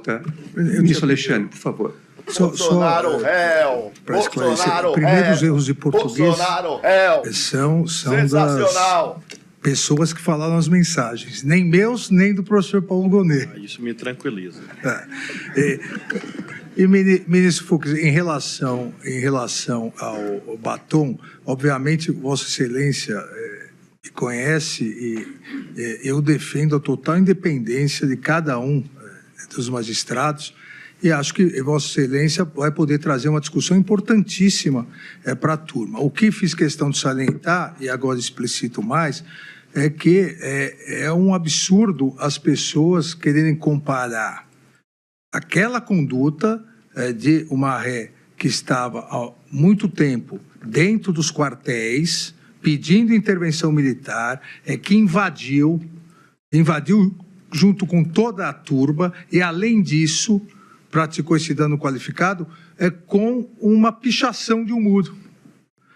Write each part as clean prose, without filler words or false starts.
volta. Ministro Alexandre, por favor. Bolsonaro réu! Para esclarecer, Bolsonaro primeiro réu! os erros de português Bolsonaro réu! são Sensacional! das pessoas que falaram as mensagens, nem meus, nem do professor Paulo Gonet. Isso me tranquiliza. E ministro Fux, em relação ao batom, obviamente, Vossa Excelência conhece e eu defendo a total independência de cada um dos magistrados e acho que Vossa Excelência vai poder trazer uma discussão importantíssima para a turma. O que fiz questão de salientar, e agora explicito mais, é que é um absurdo as pessoas quererem comparar aquela conduta de uma ré que estava há muito tempo dentro dos quartéis, pedindo intervenção militar, que invadiu junto com toda a turba e, além disso, praticou esse dano qualificado com uma pichação de um muro.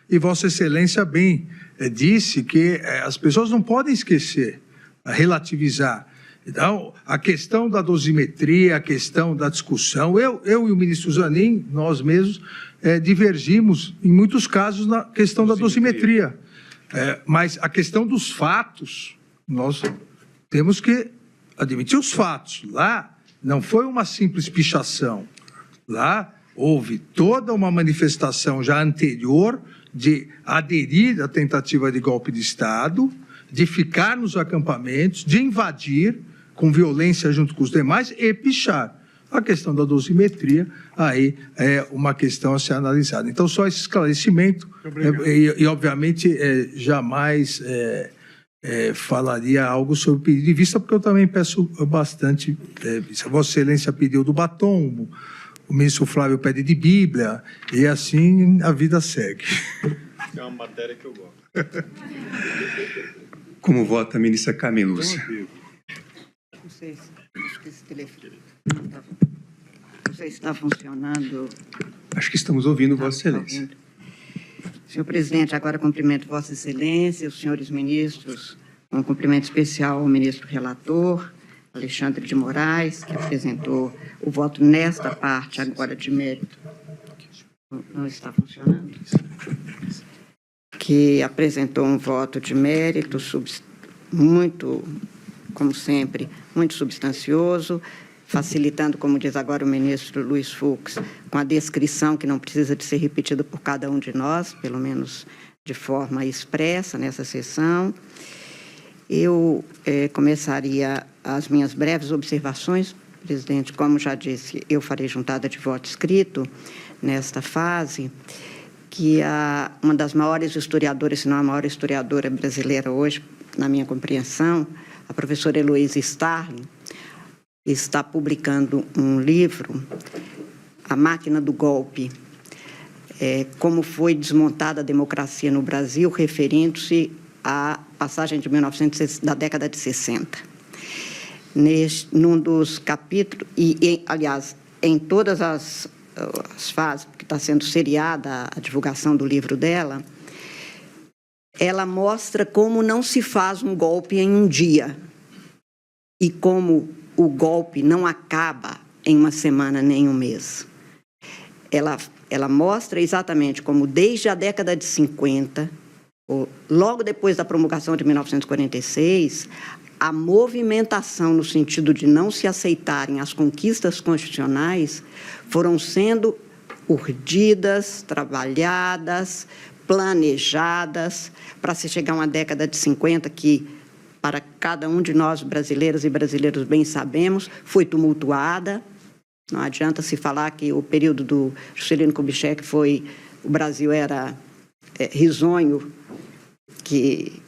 E Vossa Excelência bem disse que as pessoas não podem esquecer, relativizar. Então, a questão da dosimetria, a questão da discussão, eu e o ministro Zanin, nós mesmos, divergimos, em muitos casos, na questão da dosimetria. Mas a questão dos fatos, nós temos que admitir os fatos. Lá não foi uma simples pichação. Lá houve toda uma manifestação já anterior de aderir à tentativa de golpe de Estado, de ficar nos acampamentos, de invadir com violência junto com os demais e pichar. A questão da dosimetria, aí é uma questão a ser analisada. Então, só esse esclarecimento, e obviamente, jamais falaria algo sobre o pedido de vista, porque eu também peço bastante vista. Vossa Excelência pediu do batom, o ministro Flávio pede de Bíblia, e assim a vida segue. É uma matéria que eu gosto. Como vota a ministra Carmen Lúcia? Não sei se esse telefone não sei se está funcionando. Acho que estamos ouvindo Vossa Excelência. Senhor presidente, agora cumprimento Vossa Excelência, os senhores ministros, um cumprimento especial ao ministro relator, Alexandre de Moraes, que apresentou o voto nesta parte agora de mérito. Não está funcionando? Que apresentou um voto de mérito muito, como sempre, muito substancioso, facilitando, como diz agora o ministro Luiz Fux, com a descrição que não precisa de ser repetida por cada um de nós, pelo menos de forma expressa nessa sessão. Eu começaria as minhas breves observações. Presidente, como já disse, eu farei juntada de voto escrito nesta fase, que uma das maiores historiadoras, se não a maior historiadora brasileira hoje, na minha compreensão, a professora Heloísa Starling, está publicando um livro, A Máquina do Golpe, como foi desmontada a democracia no Brasil, referindo-se à passagem de da década de 60. Num dos capítulos, aliás, em todas as fases, que está sendo seriada a divulgação do livro dela, ela mostra como não se faz um golpe em um dia e como o golpe não acaba em uma semana nem um mês. Ela mostra exatamente como, desde a década de 50, logo depois da promulgação de 1946, a movimentação no sentido de não se aceitarem as conquistas constitucionais foram sendo urdidas, trabalhadas, planejadas, para se chegar a uma década de 50 que, para cada um de nós, brasileiras e brasileiros, bem sabemos, foi tumultuada. Não adianta se falar que o período do Juscelino Kubitschek o Brasil era risonho, que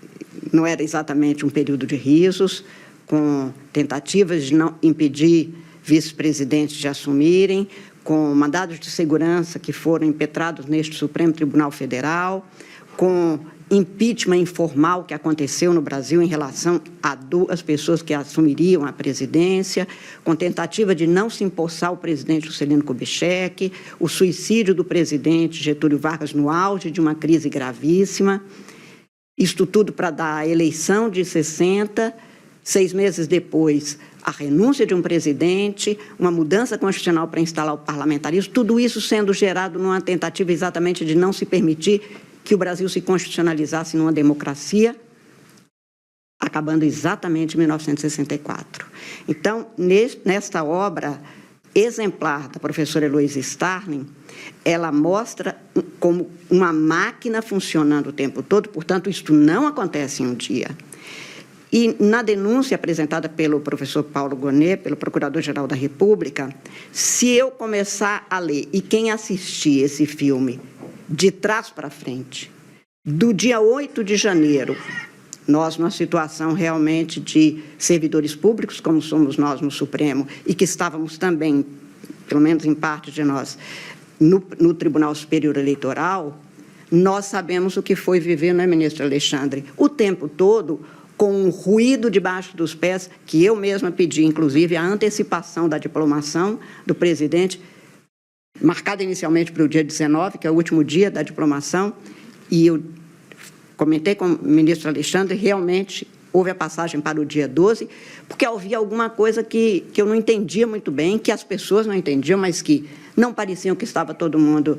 não era exatamente um período de risos, com tentativas de não impedir vice-presidentes de assumirem, com mandados de segurança que foram impetrados neste Supremo Tribunal Federal, com impeachment informal que aconteceu no Brasil em relação a duas pessoas que assumiriam a presidência, com tentativa de não se empossar o presidente Juscelino Kubitschek, o suicídio do presidente Getúlio Vargas no auge de uma crise gravíssima. Isto tudo para dar a eleição de 60, 6 meses depois, a renúncia de um presidente, uma mudança constitucional para instalar o parlamentarismo, tudo isso sendo gerado numa tentativa exatamente de não se permitir que o Brasil se constitucionalizasse numa democracia, acabando exatamente em 1964. Então, nesta obra exemplar da professora Heloísa Starling, ela mostra como uma máquina funcionando o tempo todo, portanto, isto não acontece em um dia. E na denúncia apresentada pelo professor Paulo Gonet, pelo Procurador-Geral da República, se eu começar a ler, e quem assistir esse filme de trás para frente, do dia 8 de janeiro, nós, numa situação realmente de servidores públicos, como somos nós no Supremo, e que estávamos também, pelo menos em parte de nós, no Tribunal Superior Eleitoral, nós sabemos o que foi viver, não é, ministro Alexandre? O tempo todo, com um ruído debaixo dos pés, que eu mesma pedi, inclusive, a antecipação da diplomação do presidente, marcada inicialmente para o dia 19, que é o último dia da diplomação, e eu comentei com o ministro Alexandre, realmente houve a passagem para o dia 12, porque havia alguma coisa que eu não entendia muito bem, que as pessoas não entendiam, mas que não pareciam que estava todo mundo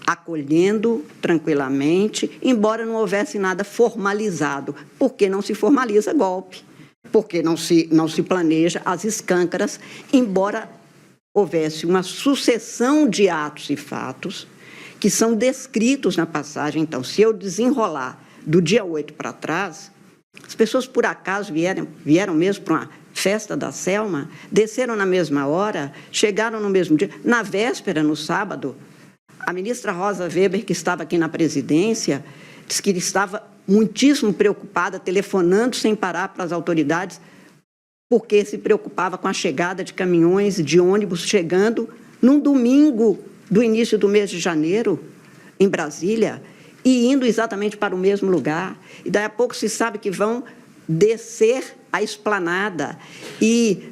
acolhendo tranquilamente, embora não houvesse nada formalizado. Porque não se formaliza golpe, porque não se planeja as escâncaras, embora houvesse uma sucessão de atos e fatos que são descritos na passagem. Então, se eu desenrolar do dia 8 para trás, as pessoas, por acaso, vieram mesmo para uma festa da Selma, desceram na mesma hora, chegaram no mesmo dia. Na véspera, no sábado, a ministra Rosa Weber, que estava aqui na presidência, disse que estava muitíssimo preocupada, telefonando sem parar para as autoridades, porque se preocupava com a chegada de caminhões, de ônibus chegando num domingo do início do mês de janeiro, em Brasília, e indo exatamente para o mesmo lugar. E daí a pouco se sabe que vão descer a esplanada e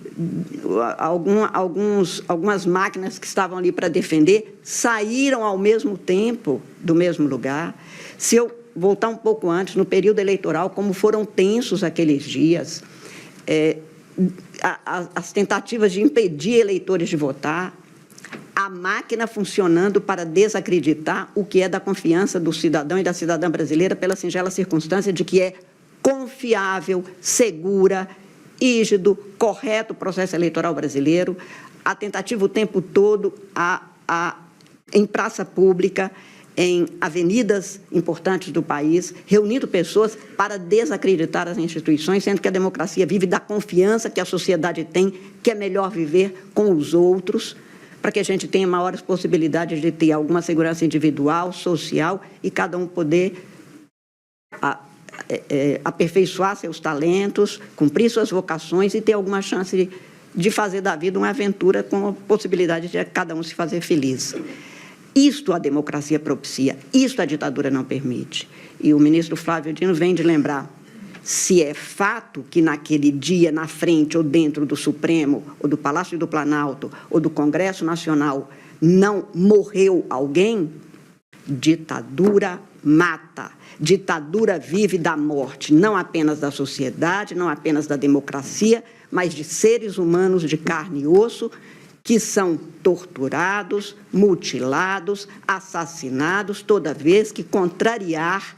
algumas máquinas que estavam ali para defender saíram ao mesmo tempo do mesmo lugar. Se eu voltar um pouco antes, no período eleitoral, como foram tensos aqueles dias, as tentativas de impedir eleitores de votar, a máquina funcionando para desacreditar o que é da confiança do cidadão e da cidadã brasileira pela singela circunstância de que é confiável, segura, rígido, correto o processo eleitoral brasileiro, a tentativa o tempo todo em praça pública, em avenidas importantes do país, reunindo pessoas para desacreditar as instituições, sendo que a democracia vive da confiança que a sociedade tem, que é melhor viver com os outros, para que a gente tenha maiores possibilidades de ter alguma segurança individual, social, e cada um poder aperfeiçoar seus talentos, cumprir suas vocações e ter alguma chance de fazer da vida uma aventura com a possibilidade de cada um se fazer feliz. Isto a democracia propicia, isto a ditadura não permite. E o ministro Flávio Dino vem de lembrar, se é fato que naquele dia, na frente ou dentro do Supremo, ou do Palácio do Planalto, ou do Congresso Nacional, não morreu alguém, ditadura mata. Ditadura vive da morte, não apenas da sociedade, não apenas da democracia, mas de seres humanos de carne e osso que são torturados, mutilados, assassinados toda vez que contrariar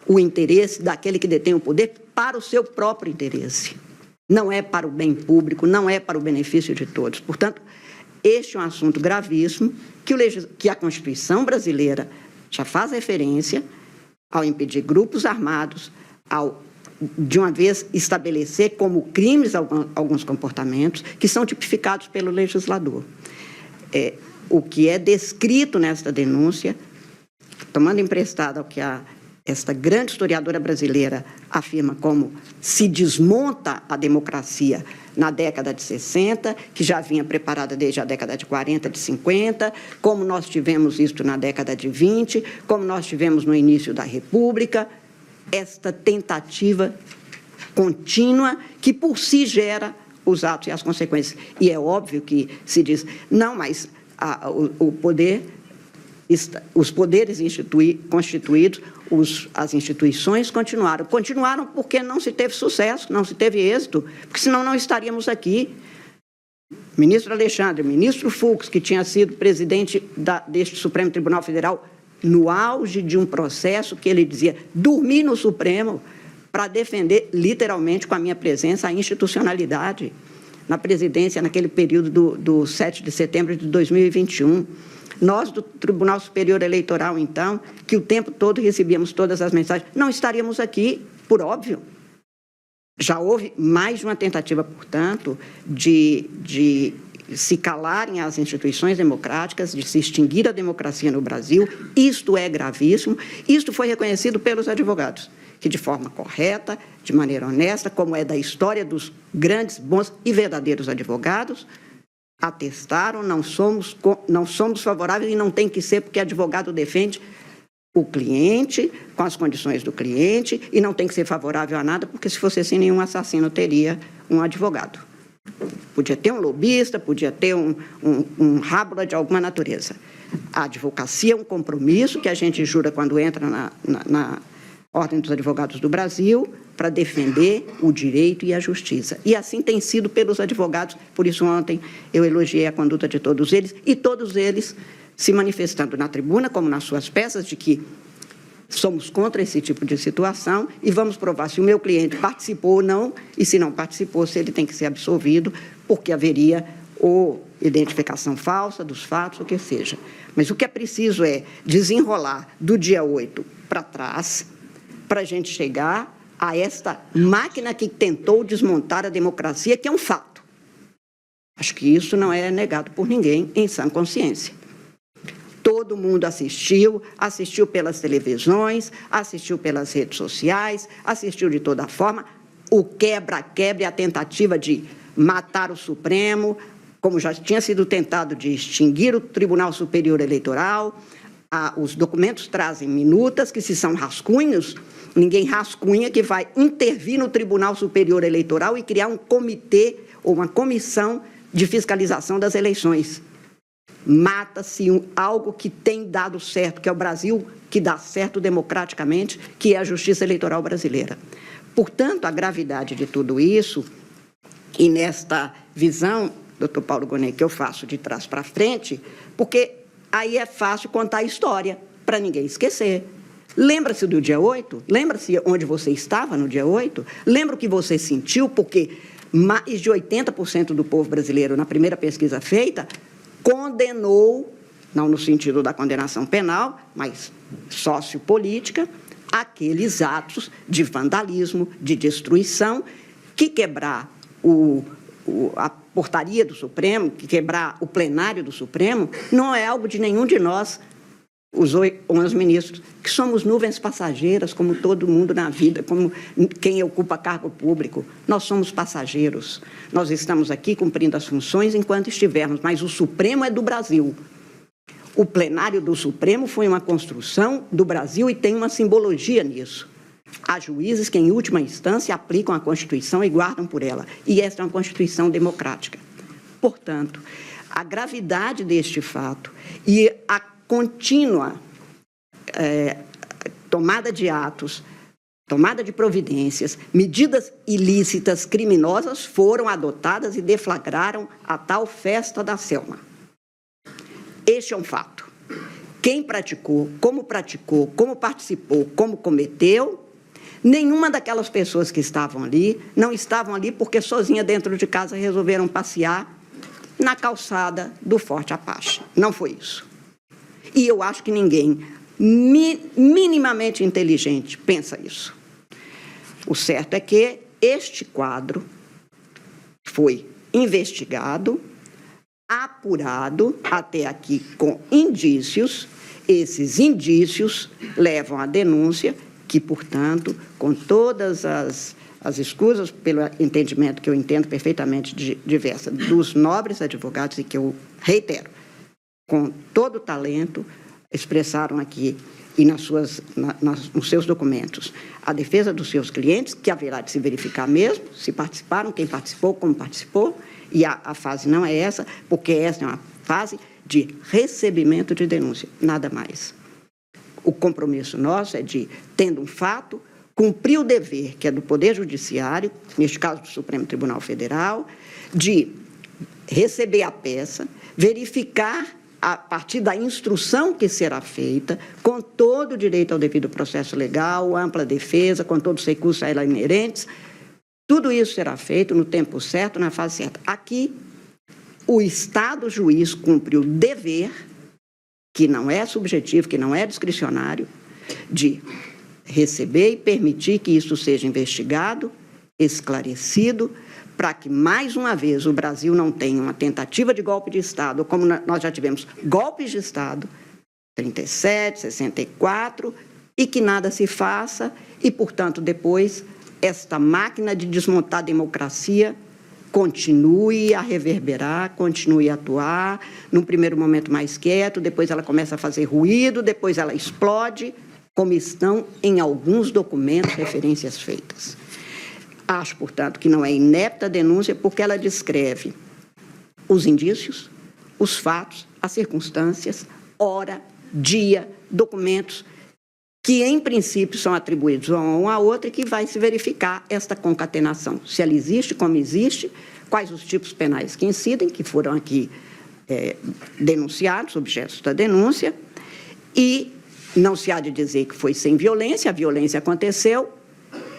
o interesse daquele que detém o poder para o seu próprio interesse. Não é para o bem público, não é para o benefício de todos. Portanto, este é um assunto gravíssimo que a Constituição brasileira já faz referência ao impedir grupos armados, ao, de uma vez, estabelecer como crimes alguns comportamentos que são tipificados pelo legislador. O que é descrito nesta denúncia, tomando emprestado ao que esta grande historiadora brasileira afirma como se desmonta a democracia na década de 60, que já vinha preparada desde a década de 40, de 50, como nós tivemos isso na década de 20, como nós tivemos no início da República, esta tentativa contínua que por si gera os atos e as consequências. E é óbvio que se diz, não, mas o poder os poderes constituídos, as instituições continuaram. Continuaram porque não se teve sucesso, não se teve êxito, porque senão não estaríamos aqui. Ministro Alexandre, ministro Fux, que tinha sido presidente deste Supremo Tribunal Federal, no auge de um processo que ele dizia, dormi no Supremo para defender, literalmente, com a minha presença, a institucionalidade na presidência, naquele período do 7 de setembro de 2021. Nós, do Tribunal Superior Eleitoral, então, que o tempo todo recebíamos todas as mensagens, não estaríamos aqui, por óbvio. Já houve mais de uma tentativa, portanto, de se calarem as instituições democráticas, de se extinguir a democracia no Brasil. Isto é gravíssimo. Isto foi reconhecido pelos advogados, que de forma correta, de maneira honesta, como é da história dos grandes, bons e verdadeiros advogados, atestaram, não somos favoráveis e não tem que ser, porque advogado defende o cliente, com as condições do cliente, e não tem que ser favorável a nada, porque se fosse assim, nenhum assassino teria um advogado. Podia ter um lobista, podia ter um rábula de alguma natureza. A advocacia é um compromisso que a gente jura quando entra na Ordem dos Advogados do Brasil, para defender o direito e a justiça. E assim tem sido pelos advogados, por isso ontem eu elogiei a conduta de todos eles, e todos eles se manifestando na tribuna, como nas suas peças, de que somos contra esse tipo de situação e vamos provar se o meu cliente participou ou não, e se não participou, se ele tem que ser absolvido, porque haveria ou identificação falsa dos fatos, o que seja. Mas o que é preciso é desenrolar do dia 8 para trás, para a gente chegar a esta máquina que tentou desmontar a democracia, que é um fato. Acho que isso não é negado por ninguém em sã consciência. Todo mundo assistiu pelas televisões, assistiu pelas redes sociais, assistiu de toda forma. O quebra-quebra e a tentativa de matar o Supremo, como já tinha sido tentado de extinguir o Tribunal Superior Eleitoral. Os documentos trazem minutas que, se são rascunhos, ninguém rascunha que vai intervir no Tribunal Superior Eleitoral e criar um comitê ou uma comissão de fiscalização das eleições. Mata-se algo que tem dado certo, que é o Brasil que dá certo democraticamente, que é a justiça eleitoral brasileira. Portanto, a gravidade de tudo isso, e nesta visão, doutor Paulo Gonet, que eu faço de trás para frente, porque aí é fácil contar a história, para ninguém esquecer. Lembra-se do dia 8? Lembra-se onde você estava no dia 8? Lembra o que você sentiu? Porque mais de 80% do povo brasileiro, na primeira pesquisa feita, condenou, não no sentido da condenação penal, mas sociopolítica, aqueles atos de vandalismo, de destruição, que quebrar a portaria do Supremo, que quebrar o plenário do Supremo, não é algo de nenhum de nós, os 11 ministros, que somos nuvens passageiras, como todo mundo na vida, como quem ocupa cargo público. Nós somos passageiros. Nós estamos aqui cumprindo as funções enquanto estivermos, mas o Supremo é do Brasil. O plenário do Supremo foi uma construção do Brasil e tem uma simbologia nisso. Há juízes que, em última instância, aplicam a Constituição e guardam por ela. E esta é uma Constituição democrática. Portanto, a gravidade deste fato e a contínua tomada de atos, tomada de providências, medidas ilícitas, criminosas foram adotadas e deflagraram a tal festa da Selma. Este é um fato. Quem praticou, como participou, como cometeu, nenhuma daquelas pessoas que estavam ali, não estavam ali porque sozinha dentro de casa resolveram passear na calçada do Forte Apache. Não foi isso. E eu acho que ninguém minimamente inteligente pensa isso. O certo é que este quadro foi investigado, apurado até aqui com indícios. Esses indícios levam à denúncia que, portanto, com todas as escusas, pelo entendimento que eu entendo perfeitamente diversa dos nobres advogados, e que eu reitero, com todo o talento, expressaram aqui e nos seus documentos a defesa dos seus clientes, que haverá de se verificar mesmo, se participaram, quem participou, como participou, e a fase não é essa, porque essa é uma fase de recebimento de denúncia, nada mais. O compromisso nosso é de, tendo um fato, cumprir o dever, que é do Poder Judiciário, neste caso do Supremo Tribunal Federal, de receber a peça, verificar a partir da instrução que será feita, com todo o direito ao devido processo legal, ampla defesa, com todos os recursos a ela inerentes, tudo isso será feito no tempo certo, na fase certa. Aqui, o Estado juiz cumpre o dever, que não é subjetivo, que não é discricionário, de receber e permitir que isso seja investigado, esclarecido, para que, mais uma vez, o Brasil não tenha uma tentativa de golpe de Estado, como nós já tivemos golpes de Estado, 37, 64, e que nada se faça, e, portanto, depois, esta máquina de desmontar a democracia continue a reverberar, continue a atuar, num primeiro momento mais quieto, depois ela começa a fazer ruído, depois ela explode, como estão em alguns documentos, referências feitas. Acho, portanto, que não é inepta a denúncia, porque ela descreve os indícios, os fatos, as circunstâncias, hora, dia, documentos, que, em princípio, são atribuídos a um a outro e que vai se verificar esta concatenação. Se ela existe, como existe, quais os tipos penais que incidem, que foram aqui denunciados, objetos da denúncia, e não se há de dizer que foi sem violência, a violência aconteceu,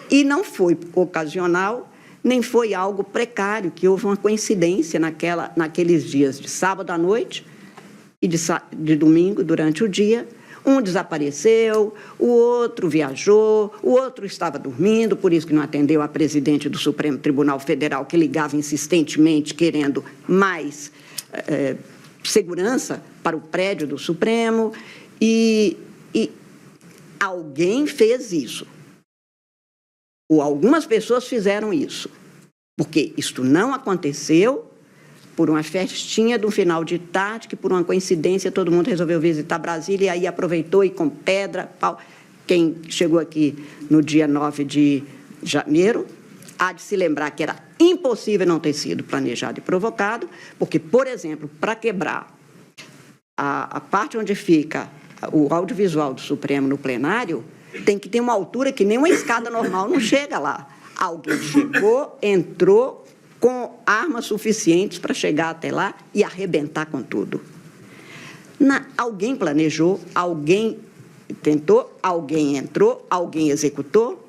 e não foi ocasional, nem foi algo precário, que houve uma coincidência naqueles dias de sábado à noite e de domingo durante o dia. Um desapareceu, o outro viajou, o outro estava dormindo, por isso que não atendeu a presidente do Supremo Tribunal Federal, que ligava insistentemente, querendo mais segurança para o prédio do Supremo, e alguém fez isso. Ou algumas pessoas fizeram isso, porque isto não aconteceu por uma festinha do final de tarde, que por uma coincidência todo mundo resolveu visitar Brasília, e aí aproveitou e com pedra, pau. Quem chegou aqui no dia 9 de janeiro há de se lembrar que era impossível não ter sido planejado e provocado, porque, por exemplo, para quebrar a parte onde fica o audiovisual do Supremo no plenário, tem que ter uma altura que nem uma escada normal não chega lá. Alguém chegou, entrou com armas suficientes para chegar até lá e arrebentar com tudo. Alguém planejou, alguém tentou, alguém entrou, alguém executou.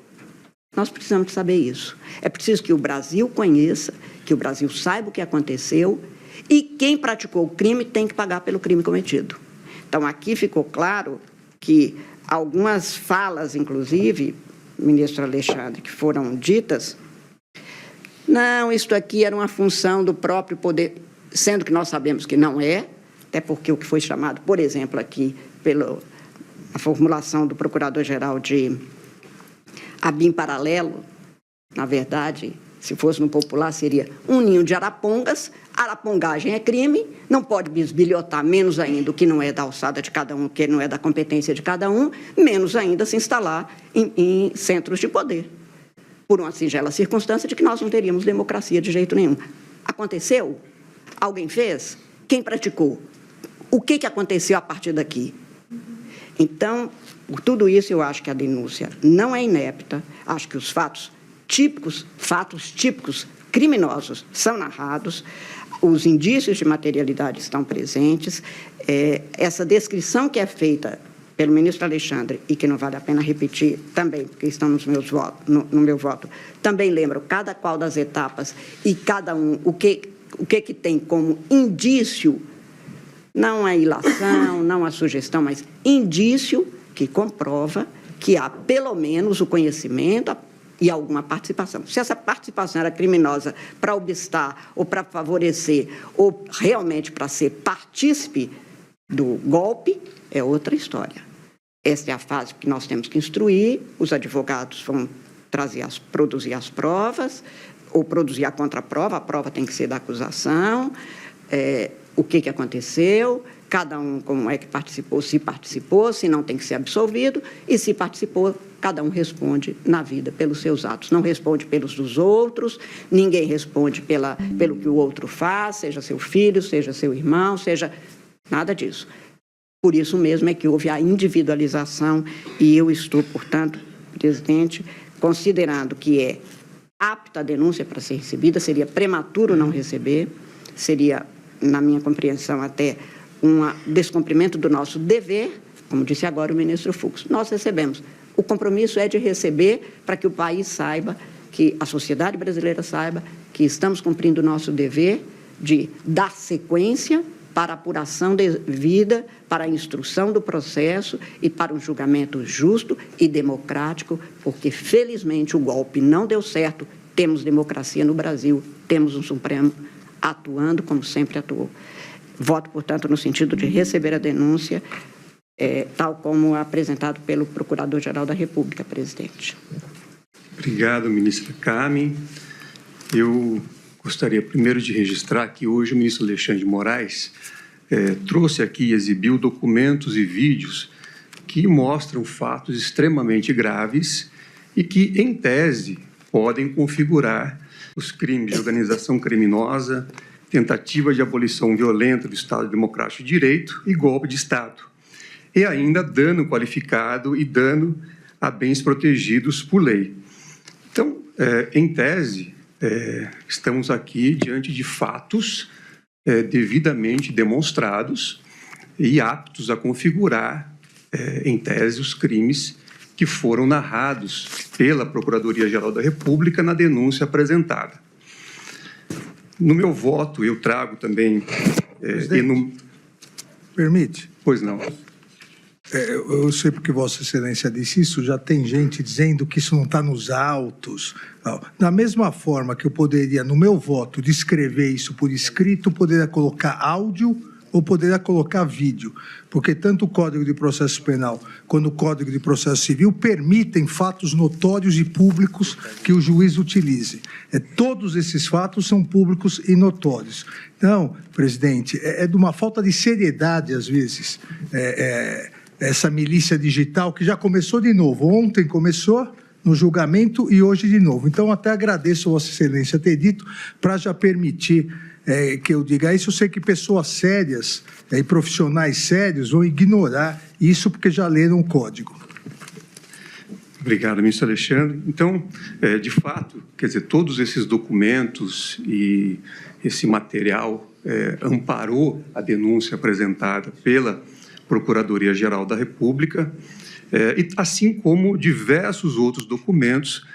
Nós precisamos saber isso. É preciso que o Brasil conheça, que o Brasil saiba o que aconteceu, e quem praticou o crime tem que pagar pelo crime cometido. Então, aqui ficou claro que algumas falas, inclusive, ministro Alexandre, que foram ditas, não, isto aqui era uma função do próprio poder, sendo que nós sabemos que não é, até porque o que foi chamado, por exemplo, aqui, pela formulação do Procurador-Geral de ABIN paralelo, na verdade, se fosse no popular, seria um ninho de arapongas. Arapongagem é crime, não pode bisbilhotar, menos ainda o que não é da alçada de cada um, o que não é da competência de cada um, menos ainda se instalar em centros de poder, por uma singela circunstância de que nós não teríamos democracia de jeito nenhum. Aconteceu? Alguém fez? Quem praticou? O que aconteceu a partir daqui? Então, por tudo isso, eu acho que a denúncia não é inepta, acho que os fatos típicos criminosos são narrados, os indícios de materialidade estão presentes, essa descrição que é feita pelo ministro Alexandre, e que não vale a pena repetir também, porque estão no meu voto, também lembram cada qual das etapas e cada um, o que tem como indício, não a ilação, não a sugestão, mas indício que comprova que há, pelo menos, o conhecimento e alguma participação. Se essa participação era criminosa para obstar ou para favorecer ou realmente para ser partícipe do golpe, é outra história. Esta é a fase que nós temos que instruir, os advogados vão produzir as provas, ou produzir a contraprova, a prova tem que ser da acusação, o que aconteceu, cada um como é que participou, se não tem que ser absolvido, e se participou, cada um responde na vida pelos seus atos, não responde pelos dos outros, ninguém responde pelo que o outro faz, seja seu filho, seja seu irmão, seja nada disso. Por isso mesmo é que houve a individualização e eu estou, portanto, presidente, considerando que é apta a denúncia para ser recebida, seria prematuro não receber, seria, na minha compreensão, até um descumprimento do nosso dever, como disse agora o ministro Fux. Nós recebemos. O compromisso é de receber para que o país saiba, que a sociedade brasileira saiba que estamos cumprindo o nosso dever de dar sequência para a apuração devida, para a instrução do processo e para um julgamento justo e democrático, porque, felizmente, o golpe não deu certo, temos democracia no Brasil, temos um Supremo atuando como sempre atuou. Voto, portanto, no sentido de receber a denúncia, tal como apresentado pelo Procurador-Geral da República, presidente. Obrigado, ministra Carmen. Eu gostaria primeiro de registrar que hoje o ministro Alexandre de Moraes trouxe aqui e exibiu documentos e vídeos que mostram fatos extremamente graves e que, em tese, podem configurar os crimes de organização criminosa, tentativa de abolição violenta do Estado Democrático de Direito e golpe de Estado. E ainda dano qualificado e dano a bens protegidos por lei. Então, em tese, estamos aqui diante de fatos devidamente demonstrados e aptos a configurar, em tese, os crimes que foram narrados pela Procuradoria-Geral da República na denúncia apresentada. No meu voto, eu trago também... Permite? Pois não. Eu sei porque Vossa Excelência disse isso, já tem gente dizendo que isso não está nos autos. Da mesma forma que eu poderia, no meu voto, descrever isso por escrito, poderia colocar áudio ou poderia colocar vídeo, porque tanto o Código de Processo Penal quanto o Código de Processo Civil permitem fatos notórios e públicos que o juiz utilize. Todos esses fatos são públicos e notórios. Então, presidente, é de uma falta de seriedade, às vezes, essa milícia digital que já começou de novo. Ontem começou no julgamento e hoje de novo. Então, até agradeço a Vossa Excelência ter dito para já permitir que eu diga isso. Eu sei que pessoas sérias e profissionais sérios vão ignorar isso porque já leram o Código. Obrigado, ministro Alexandre. Então, de fato, quer dizer, todos esses documentos e esse material amparou a denúncia apresentada pela Procuradoria-Geral da República, assim como diversos outros documentos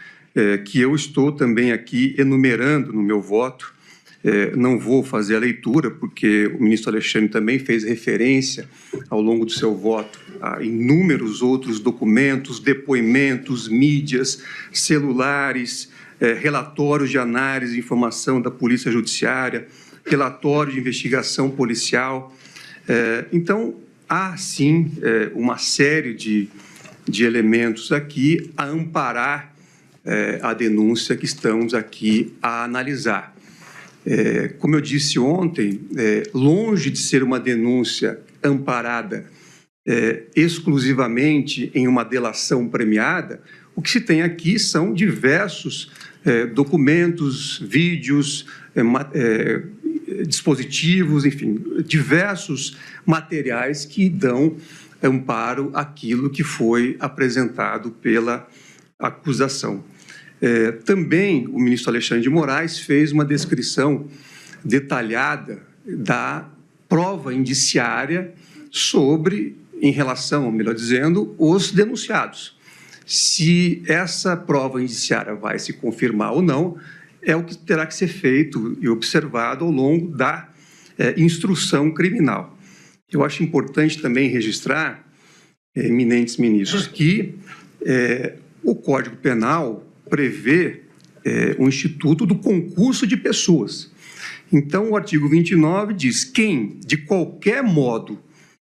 que eu estou também aqui enumerando no meu voto. Não vou fazer a leitura, porque o ministro Alexandre também fez referência ao longo do seu voto a inúmeros outros documentos, depoimentos, mídias, celulares, relatórios de análise e informação da Polícia Judiciária, relatório de investigação policial. Então, há, sim, uma série de elementos aqui a amparar a denúncia que estamos aqui a analisar. Como eu disse ontem, longe de ser uma denúncia amparada exclusivamente em uma delação premiada, o que se tem aqui são diversos documentos, vídeos, dispositivos, enfim, diversos materiais que dão amparo àquilo que foi apresentado pela acusação. Também o ministro Alexandre de Moraes fez uma descrição detalhada da prova indiciária em relação, melhor dizendo, os denunciados. Se essa prova indiciária vai se confirmar ou não, é o que terá que ser feito e observado ao longo da instrução criminal. Eu acho importante também registrar, eminentes ministros, que o Código Penal prevê o instituto do concurso de pessoas. Então, o artigo 29 diz: quem, de qualquer modo,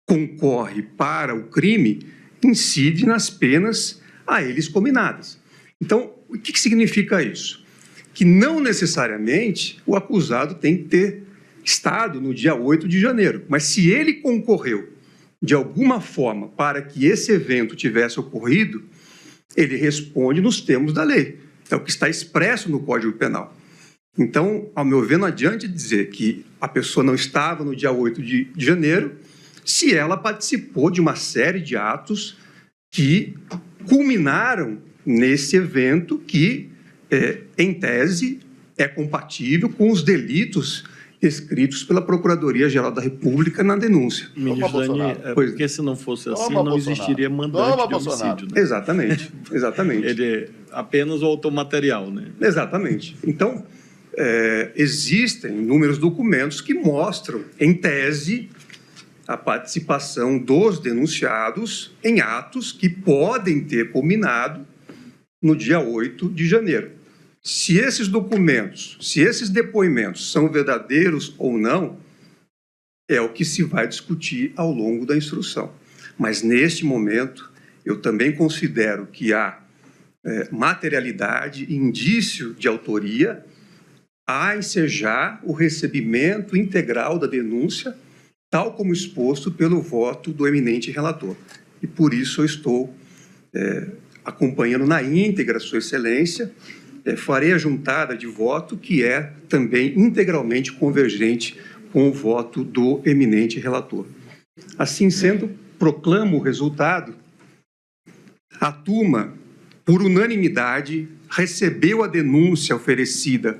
concorre para o crime, incide nas penas a eles cominadas. Então, o que significa isso? Que não necessariamente o acusado tem que ter estado no dia 8 de janeiro, mas se ele concorreu de alguma forma para que esse evento tivesse ocorrido, ele responde nos termos da lei. É o que está expresso no Código Penal. Então, ao meu ver, não adianta dizer que a pessoa não estava no dia 8 de janeiro se ela participou de uma série de atos que culminaram nesse evento que, em tese, é compatível com os delitos escritos pela Procuradoria-Geral da República na denúncia. Ministro Dani, porque se não fosse assim, não existiria mandante de homicídio. Né? Exatamente, exatamente. Ele é apenas o autor material, né? Exatamente. Então, existem inúmeros documentos que mostram, em tese, a participação dos denunciados em atos que podem ter culminado no dia 8 de janeiro. Se esses documentos, se esses depoimentos são verdadeiros ou não, é o que se vai discutir ao longo da instrução. Mas, neste momento, eu também considero que há materialidade e indício de autoria a ensejar o recebimento integral da denúncia, tal como exposto pelo voto do eminente relator. E, por isso, eu estou acompanhando na íntegra Sua Excelência, farei a juntada de voto que é também integralmente convergente com o voto do eminente relator. Assim sendo, proclamo o resultado. A turma, por unanimidade, recebeu a denúncia oferecida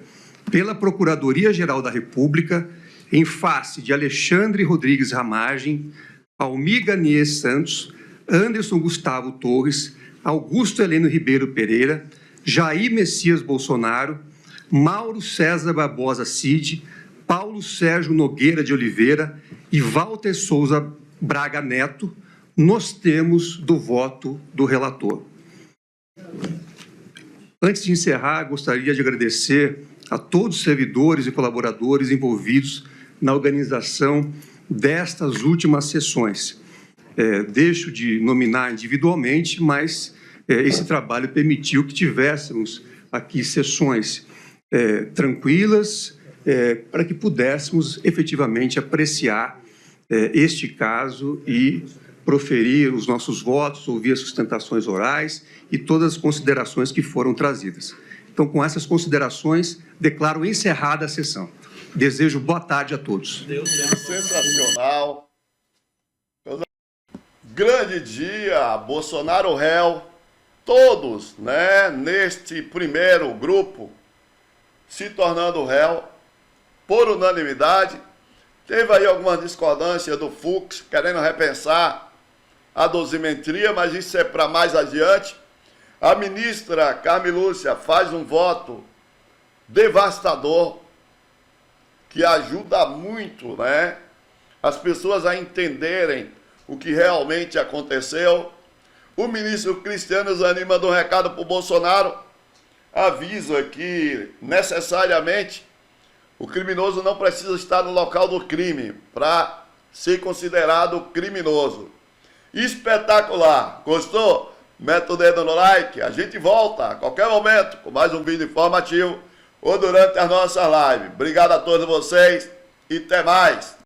pela Procuradoria-Geral da República em face de Alexandre Rodrigues Ramagem, Almir Garnier Santos, Anderson Gustavo Torres, Augusto Heleno Ribeiro Pereira, Jair Messias Bolsonaro, Mauro César Barbosa Cid, Paulo Sérgio Nogueira de Oliveira e Walter Souza Braga Neto, nos termos do voto do relator. Antes de encerrar, gostaria de agradecer a todos os servidores e colaboradores envolvidos na organização destas últimas sessões. Deixo de nominar individualmente, mas esse trabalho permitiu que tivéssemos aqui sessões tranquilas, para que pudéssemos efetivamente apreciar este caso e proferir os nossos votos, ouvir as sustentações orais e todas as considerações que foram trazidas. Então, com essas considerações, declaro encerrada a sessão. Desejo boa tarde a todos. Sensacional. Grande dia, Bolsonaro réu. Todos, né, neste primeiro grupo, se tornando réu, por unanimidade. Teve aí alguma discordância do Fux, querendo repensar a dosimetria, mas isso é para mais adiante. A ministra Carmen Lúcia faz um voto devastador, que ajuda muito, né, as pessoas a entenderem o que realmente aconteceu. O ministro Cristiano Zanin mandou um recado para o Bolsonaro, avisa que necessariamente o criminoso não precisa estar no local do crime para ser considerado criminoso. Espetacular! Gostou? Mete o dedo no like, a gente volta a qualquer momento com mais um vídeo informativo ou durante a nossa live. Obrigado a todos vocês e até mais!